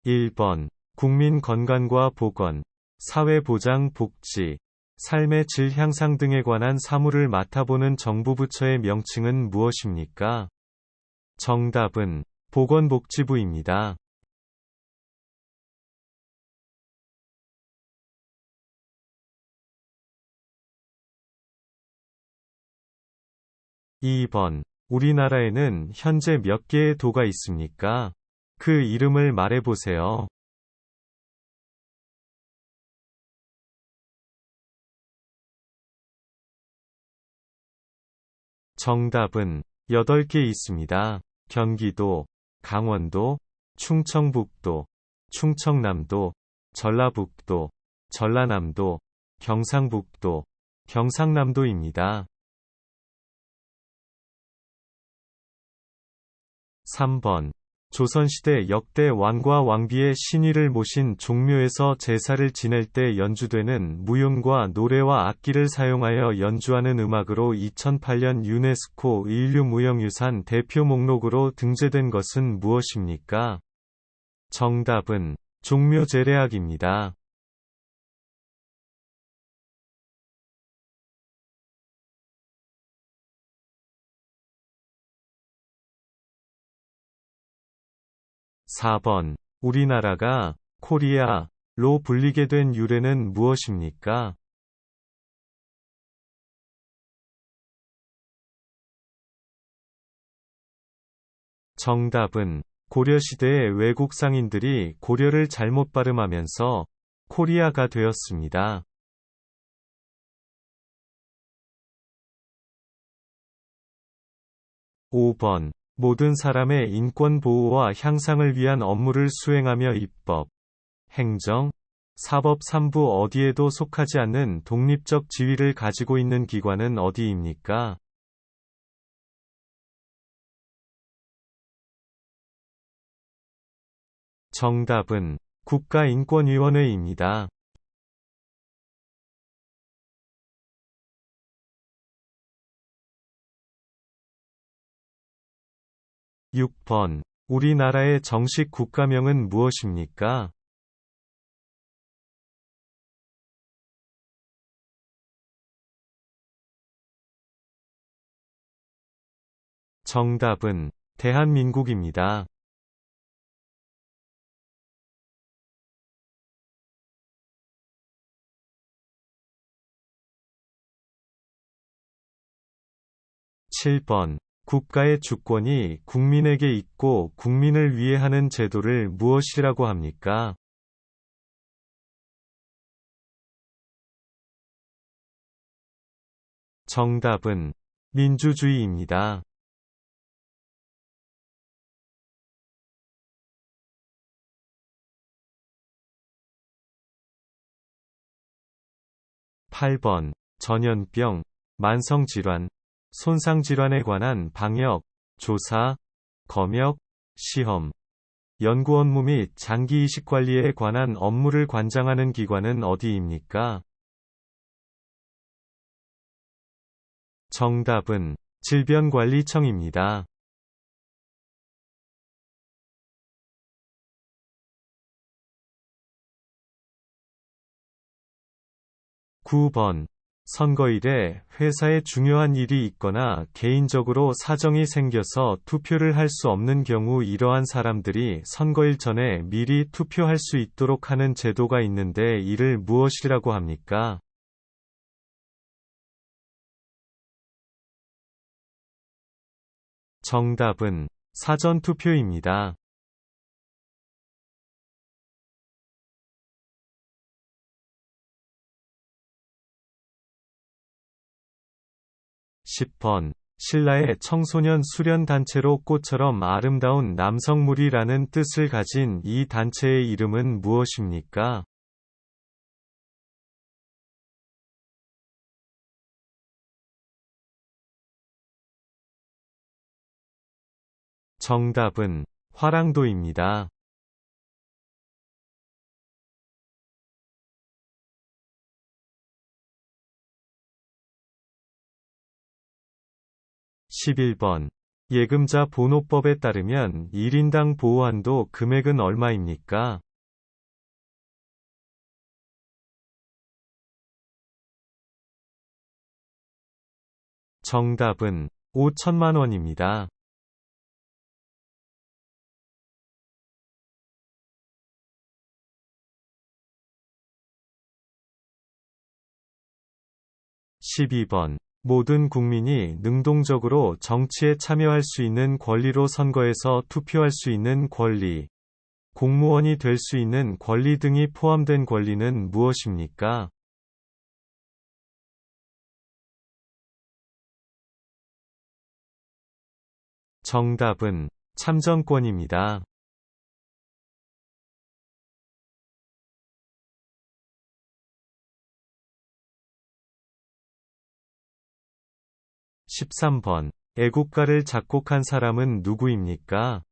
1번. 국민 건강과 보건, 사회보장 복지, 삶의 질 향상 등에 관한 사무를 맡아보는 정부 부처의 명칭은 무엇입니까? 정답은 보건복지부입니다. 2번. 우리나라에는 현재 몇 개의 도가 있습니까? 그 이름을 말해보세요. 정답은 8개 있습니다. 경기도, 강원도, 충청북도, 충청남도, 전라북도, 전라남도, 경상북도, 경상남도입니다. 3번. 조선시대 역대 왕과 왕비의 신위를 모신 종묘에서 제사를 지낼 때 연주되는 무용과 노래와 악기를 사용하여 연주하는 음악으로 2008년 유네스코 인류무형유산 대표 목록으로 등재된 것은 무엇입니까? 정답은 종묘제례악입니다. 4번. 우리나라가 코리아로 불리게 된 유래는 무엇입니까? 정답은 고려시대의 외국 상인들이 고려를 잘못 발음하면서 코리아가 되었습니다. 5번. 모든 사람의 인권 보호와 향상을 위한 업무를 수행하며 입법, 행정, 사법 3부 어디에도 속하지 않는 독립적 지위를 가지고 있는 기관은 어디입니까? 정답은 국가인권위원회입니다. 6번. 우리나라의 정식 국가명은 무엇입니까? 정답은 대한민국입니다. 7번. 국가의 주권이 국민에게 있고 국민을 위해 하는 제도를 무엇이라고 합니까? 정답은 민주주의입니다. 8번. 전염병, 만성질환, 손상질환에 관한 방역, 조사, 검역, 시험, 연구 업무 및 장기 이식 관리에 관한 업무를 관장하는 기관은 어디입니까? 정답은 질병관리청입니다. 9번. 선거일에 회사에 중요한 일이 있거나 개인적으로 사정이 생겨서 투표를 할 수 없는 경우 이러한 사람들이 선거일 전에 미리 투표할 수 있도록 하는 제도가 있는데 이를 무엇이라고 합니까? 정답은 사전투표입니다. 10번. 신라의 청소년 수련단체로 꽃처럼 아름다운 남성물이라는 뜻을 가진 이 단체의 이름은 무엇입니까? 정답은 화랑도입니다. 11번. 예금자 번호법에 따르면 1인당 보호한도 금액은 얼마입니까? 정답은 5천만 원입니다. 12번. 모든 국민이 능동적으로 정치에 참여할 수 있는 권리로 선거에서 투표할 수 있는 권리, 공무원이 될 수 있는 권리 등이 포함된 권리는 무엇입니까? 정답은 참정권입니다. 13번. 애국가를 작곡한 사람은 누구입니까?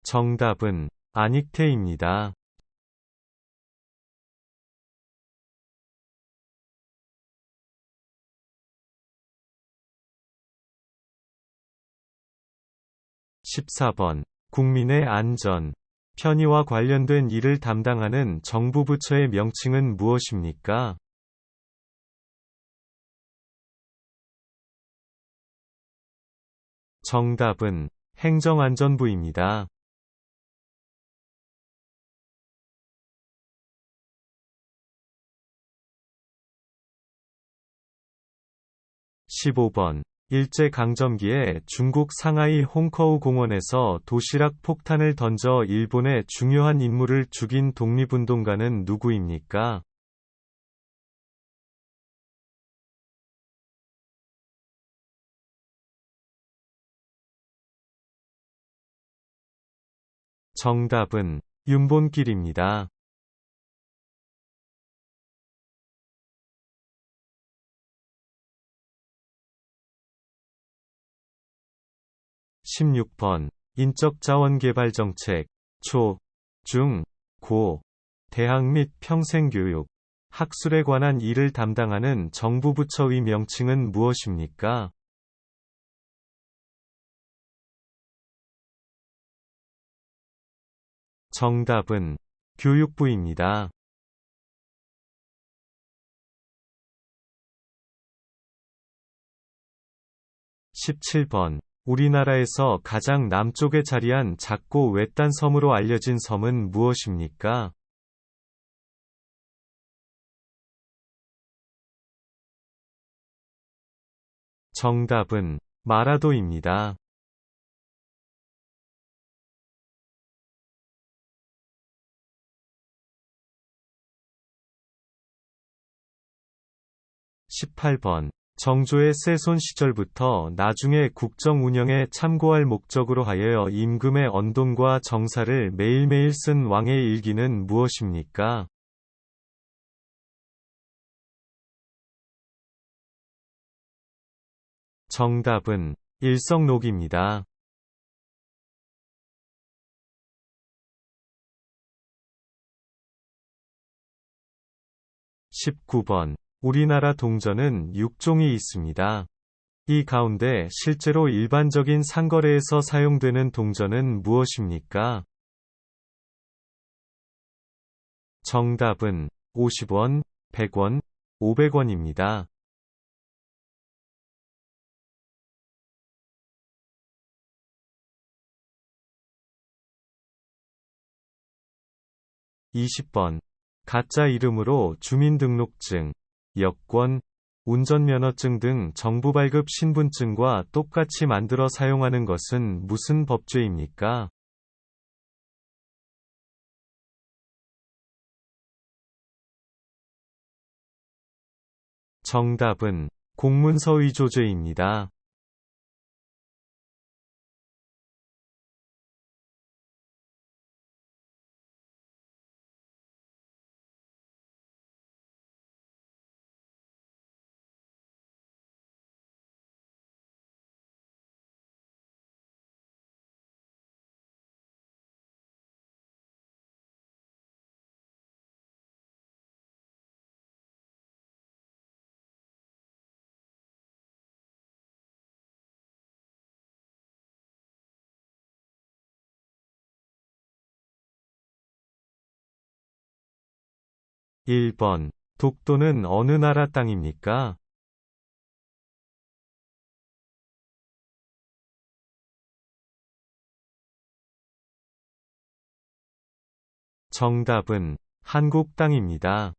정답은 안익태입니다. 14번. 국민의 안전, 편의와 관련된 일을 담당하는 정부 부처의 명칭은 무엇입니까? 정답은 행정안전부입니다. 15번. 일제강점기에 중국 상하이 홍커우 공원에서 도시락 폭탄을 던져 일본의 중요한 인물을 죽인 독립운동가는 누구입니까? 정답은 윤본길입니다. 16번. 인적자원개발정책, 초, 중, 고, 대학 및 평생교육, 학술에 관한 일을 담당하는 정부 부처의 명칭은 무엇입니까? 정답은 교육부입니다. 17번. 우리나라에서 가장 남쪽에 자리한 작고 외딴 섬으로 알려진 섬은 무엇입니까? 정답은 마라도입니다. 18번. 정조의 세손 시절부터 나중에 국정 운영에 참고할 목적으로 하여 임금의 언돈과 정사를 매일매일 쓴 왕의 일기는 무엇입니까? 정답은 일성록입니다. 19번. 우리나라 동전은 6종이 있습니다. 이 가운데 실제로 일반적인 상거래에서 사용되는 동전은 무엇입니까? 정답은 50원, 100원, 500원입니다. 20번. 가짜 이름으로 주민등록증, 여권, 운전면허증 등 정부 발급 신분증과 똑같이 만들어 사용하는 것은 무슨 법죄입니까? 정답은 공문서 위조죄입니다. 1번. 독도는 어느 나라 땅입니까? 정답은 한국 땅입니다.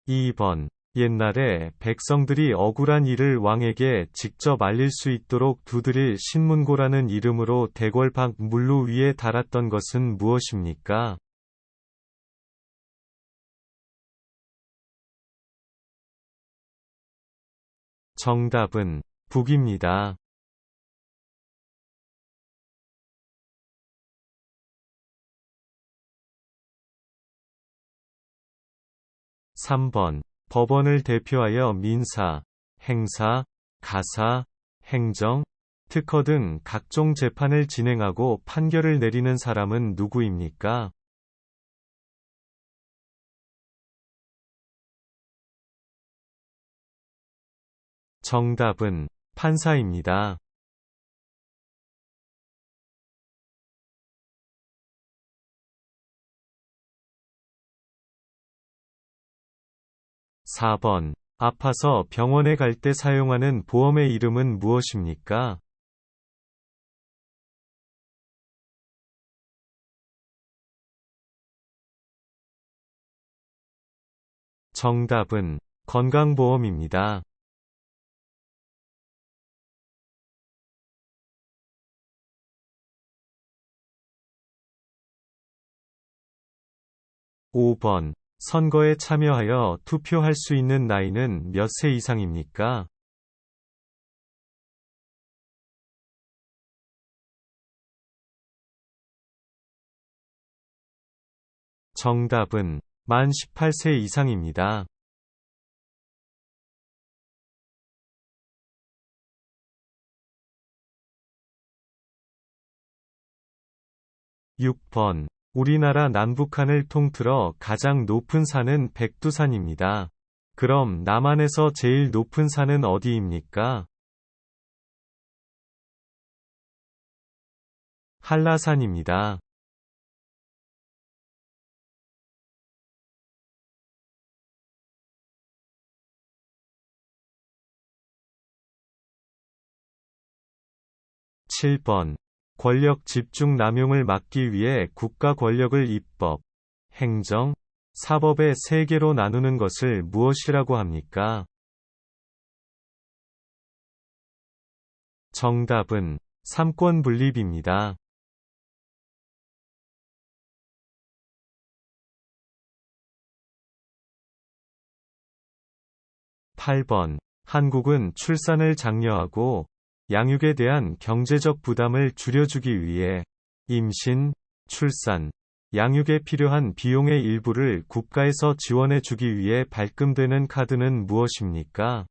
2번. 옛날에 백성들이 억울한 일을 왕에게 직접 알릴 수 있도록 두드릴 신문고라는 이름으로 대궐 밖 물로 위에 달았던 것은 무엇입니까? 정답은 북입니다. 3번. 법원을 대표하여 민사, 행사, 가사, 행정, 특허 등 각종 재판을 진행하고 판결을 내리는 사람은 누구입니까? 정답은 판사입니다. 4번. 아파서 병원에 갈 때 사용하는 보험의 이름은 무엇입니까? 정답은 건강보험입니다. 5번. 선거에 참여하여 투표할 수 있는 나이는 몇 세 이상입니까? 정답은 만 18세 이상입니다. 6번. 우리나라 남북한을 통틀어 가장 높은 산은 백두산입니다. 그럼 남한에서 제일 높은 산은 어디입니까? 한라산입니다. 7번. 권력 집중 남용을 막기 위해 국가 권력을 입법, 행정, 사법의 세 개로 나누는 것을 무엇이라고 합니까? 정답은 삼권 분립입니다. 8번. 한국은 출산을 장려하고 양육에 대한 경제적 부담을 줄여주기 위해 임신, 출산, 양육에 필요한 비용의 일부를 국가에서 지원해 주기 위해 발급되는 카드는 무엇입니까?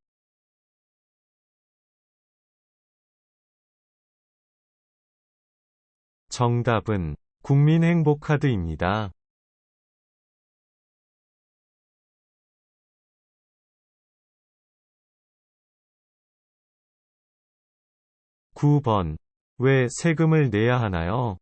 정답은 국민행복카드입니다. (9번) 왜 세금을 내야 하나요?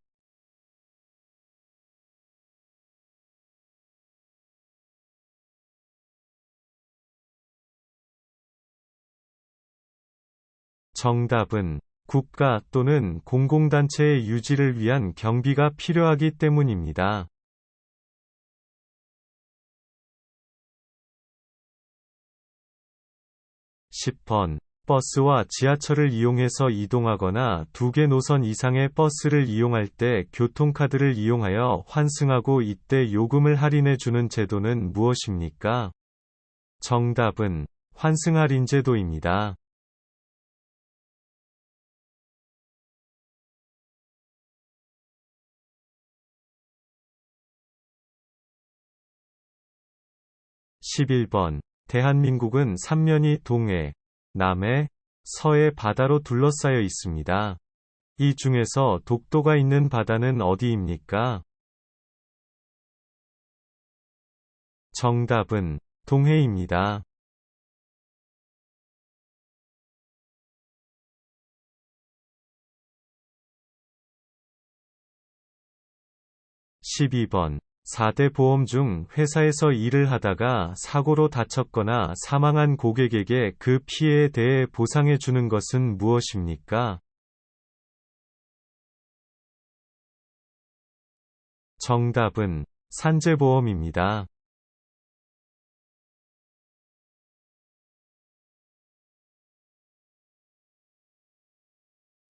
정답은 국가 또는 공공단체의 유지를 위한 경비가 필요하기 때문입니다. 10번. 버스와 지하철을 이용해서 이동하거나 두 개 노선 이상의 버스를 이용할 때 교통카드를 이용하여 환승하고 이때 요금을 할인해 주는 제도는 무엇입니까? 정답은 환승할인제도입니다. (11번) 대한민국은 삼면이 동해, 남해, 서해 바다로 둘러싸여 있습니다. 이 중에서 독도가 있는 바다는 어디입니까? 정답은 동해입니다. 12번. 4대 보험 중 회사에서 일을 하다가 사고로 다쳤거나 사망한 고객에게 그 피해에 대해 보상해 주는 것은 무엇입니까? 정답은 산재보험입니다.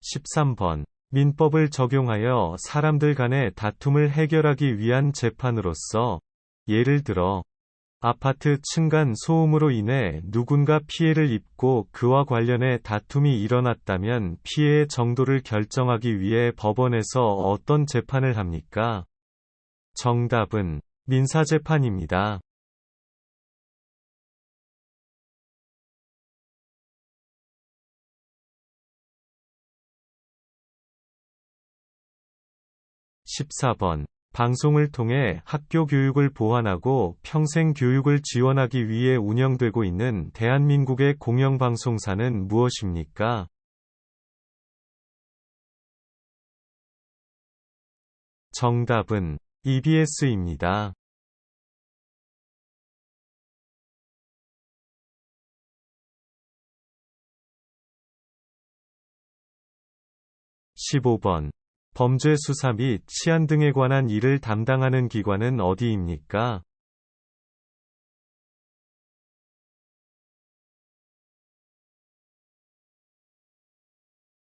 13번. 민법을 적용하여 사람들 간의 다툼을 해결하기 위한 재판으로서, 예를 들어, 아파트 층간 소음으로 인해 누군가 피해를 입고 그와 관련해 다툼이 일어났다면 피해의 정도를 결정하기 위해 법원에서 어떤 재판을 합니까? 정답은 민사재판입니다. 14번. 방송을 통해 학교 교육을 보완하고 평생 교육을 지원하기 위해 운영되고 있는 대한민국의 공영방송사는 무엇입니까? 정답은 EBS입니다. 15번. 범죄 수사 및 치안 등에 관한 일을 담당하는 기관은 어디입니까?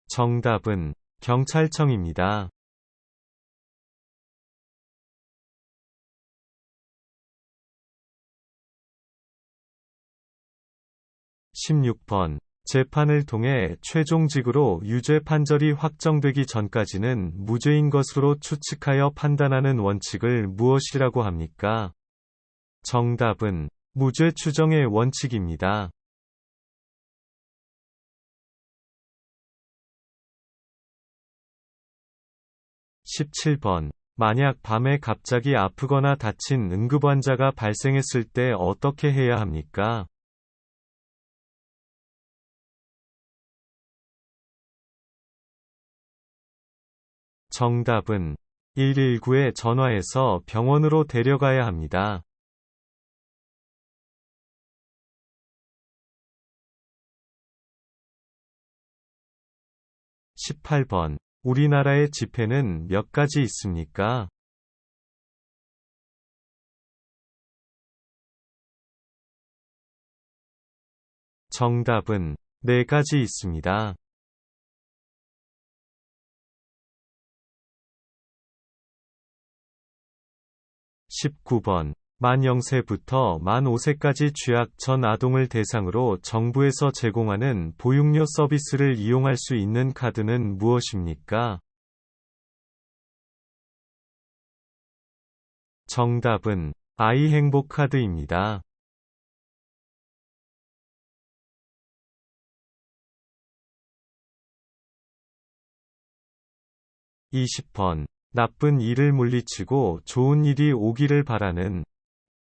정답은 경찰청입니다. 16번. 재판을 통해 최종직으로 유죄 판결이 확정되기 전까지는 무죄인 것으로 추측하여 판단하는 원칙을 무엇이라고 합니까? 정답은 무죄 추정의 원칙입니다. 17번. 만약 밤에 갑자기 아프거나 다친 응급환자가 발생했을 때 어떻게 해야 합니까? 정답은 119에 전화해서 병원으로 데려가야 합니다. 18번. 우리나라의 지폐는 몇 가지 있습니까? 정답은 4가지 있습니다. 19번. 만 0세부터 만 5세까지 취약 전 아동을 대상으로 정부에서 제공하는 보육료 서비스를 이용할 수 있는 카드는 무엇입니까? 정답은 아이 행복 카드입니다. 20번. 나쁜 일을 물리치고 좋은 일이 오기를 바라는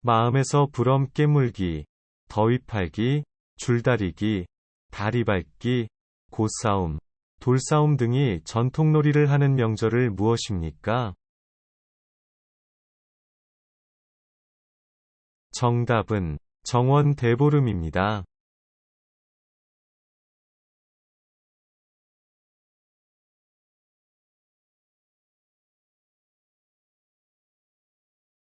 마음에서 부럼 깨물기, 더위 팔기, 줄다리기, 다리 밟기, 고싸움, 돌싸움 등이 전통놀이를 하는 명절을 무엇입니까? 정답은 정원 대보름입니다.